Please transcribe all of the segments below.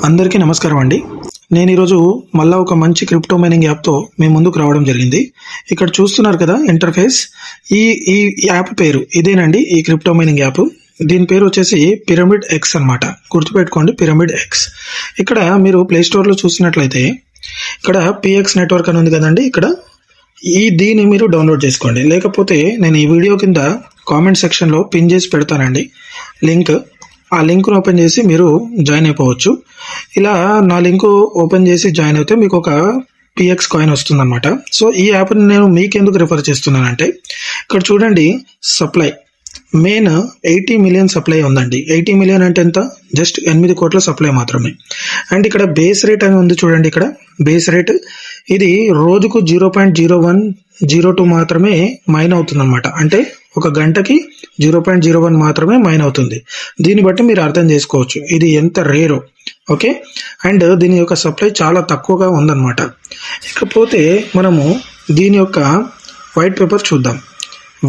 అందరికీ నమస్కారం అండి. నేను ఈరోజు మళ్ళా ఒక మంచి క్రిప్టో మైనింగ్ యాప్తో మీ ముందుకు రావడం జరిగింది. ఇక్కడ చూస్తున్నారు కదా ఇంటర్ఫేస్. ఈ ఈ యాప్ పేరు ఇదేనండి. ఈ క్రిప్టో మైనింగ్ యాప్, దీని పేరు వచ్చేసి పిరమిడ్ ఎక్స్ అనమాట. గుర్తుపెట్టుకోండి, పిరమిడ్ ఎక్స్. ఇక్కడ మీరు ప్లే స్టోర్లో చూసినట్లయితే ఇక్కడ పిఎక్స్ నెట్వర్క్ అని ఉంది కదండి. ఇక్కడ దీన్ని మీరు డౌన్లోడ్ చేసుకోండి. లేకపోతే నేను ఈ వీడియో కింద కామెంట్ సెక్షన్లో పిన్ చేసి పెడతానండి లింక్. ఆ లింక్ను ఓపెన్ చేసి మీరు జాయిన్ అయిపోవచ్చు. ఇలా నా లింక్ ఓపెన్ చేసి జాయిన్ అయితే మీకు ఒక పిఎక్స్ కాయిన్ వస్తుందన్నమాట. సో ఈ యాప్ని నేను మీకెందుకు రిఫర్ చేస్తున్నానంటే, ఇక్కడ చూడండి సప్లై మెయిన్ 80 మిలియన్ సప్లై ఉందండి. 80 మిలియన్ అంటే ఎంత? జస్ట్ 8 కోట్ల సప్లై మాత్రమే. అండ్ ఇక్కడ బేస్ రేట్ అని ఉంది చూడండి. ఇక్కడ బేస్ రేట్ ఇది రోజుకు 0.0102 మాత్రమే మైన్ అవుతుందన్నమాట. అంటే ఒక గంటకి 0.01 మాత్రమే మైన్ అవుతుంది. దీన్ని బట్టి మీరు అర్థం చేసుకోవచ్చు ఇది ఎంత రేరో. ఓకే, అండ్ దీని యొక్క సప్లై చాలా తక్కువగా ఉందన్నమాట. ఇకపోతే మనము దీని యొక్క వైట్ పేపర్ చూద్దాం.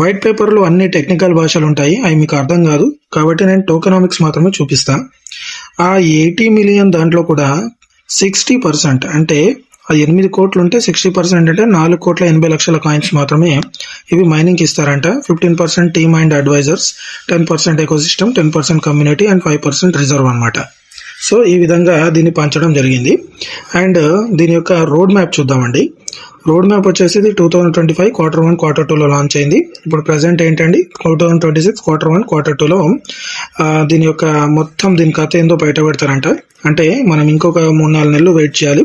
వైట్ పేపర్లో అన్ని టెక్నికల్ భాషలు ఉంటాయి, అవి మీకు అర్థం కాదు కాబట్టి నేను టోకెనామిక్స్ మాత్రమే చూపిస్తా. ఆ 80 మిలియన్ దాంట్లో కూడా 60% అంటే ఆ 8 కోట్లు ఉంటే 60% అంటే 4,80,00,000 కాయిన్స్ మాత్రమే ఇవి మైనింగ్కి ఇస్తారంట. 15% team and advisors, 10% ecosystem, 10% community and 5% reserve అనమాట. సో ఈ విధంగా దీన్ని పంచడం జరిగింది. అండ్ దీని యొక్క రోడ్ మ్యాప్ చూద్దామండి. రోడ్ మ్యాప్ వచ్చేసి 2025 Q1 Q2లో లాంచ్ అయింది. ఇప్పుడు ప్రజెంట్ ఏంటండి 2026 Q1 Q2లో దీని యొక్క మొత్తం దీని కథ ఏందో బయట పెడతారంట. అంటే మనం ఇంకొక 3-4 నెలలు వెయిట్ చేయాలి.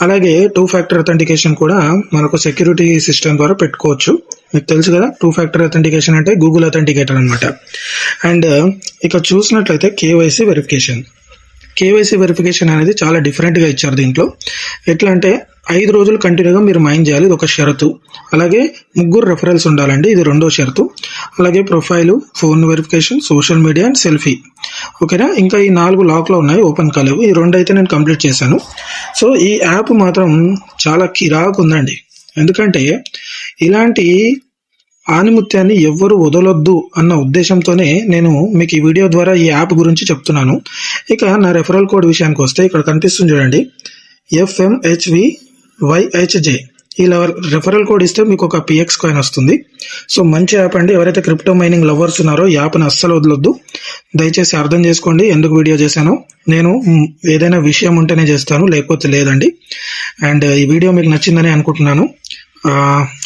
అలాగే 2 ఫ్యాక్టర్ అథెంటికేషన్ కూడా మనకు సెక్యూరిటీ సిస్టమ్ ద్వారా పెట్టుకోవచ్చు. మీకు తెలుసు కదా 2 ఫ్యాక్టర్ అథెంటికేషన్ అంటే గూగుల్ అథెంటికేటర్ అనమాట. అండ్ ఇక చూసినట్లయితే కేవైసీ వెరిఫికేషన్ అనేది చాలా డిఫరెంట్గా ఇచ్చారు దీంట్లో. ఎట్లా అంటే 5 రోజులు కంటిన్యూగా మీరు మైన్ చేయాలి, ఇది ఒక షరతు. అలాగే 3 రెఫరల్స్ ఉండాలండి, ఇది 2వ షరతు. అలాగే profile, phone verification, social media and selfie. ఓకేనా, ఇంకా ఈ 4 లాక్లో ఉన్నాయి, ఓపెన్ కాలేవు. ఈ 2 అయితే నేను కంప్లీట్ చేశాను. సో ఈ యాప్ మాత్రం చాలా కిరాకు ఉందండి. ఎందుకంటే ఇలాంటి ఆనిముత్యాన్ని ఎవ్వరు వదలొద్దు అన్న ఉద్దేశంతోనే నేను మీకు ఈ వీడియో ద్వారా ఈ యాప్ గురించి చెప్తున్నాను. ఇక నా రెఫరల్ కోడ్ విషయానికి వస్తే ఇక్కడ కనిపిస్తుంది చూడండి, FMHVYHJ. ఇలా రెఫరల్ కోడ్ ఇస్తే మీకు ఒక పిఎక్స్ కాయిన్ వస్తుంది. సో మంచి యాప్ అండి. ఎవరైతే క్రిప్టో మైనింగ్ లవర్స్ ఉన్నారో ఈ యాప్ని అస్సలు వదలొద్దు. దయచేసి అర్థం చేసుకోండి ఎందుకు వీడియో చేశాను. నేను ఏదైనా విషయం ఉంటేనే చేస్తాను, లేకపోతే లేదండి. అండ్ ఈ వీడియో మీకు నచ్చిందని అనుకుంటున్నాను.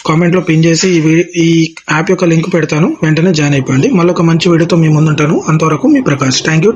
కామెంట్లో పిన్ చేసి ఈ యాప్ యొక్క లింక్ పెడతాను, వెంటనే జాయిన్ అయిపోండి. మళ్ళీ ఒక మంచి వీడియోతో మీ ముందుంటాను. అంతవరకు మీ ప్రకాష్. Thank you.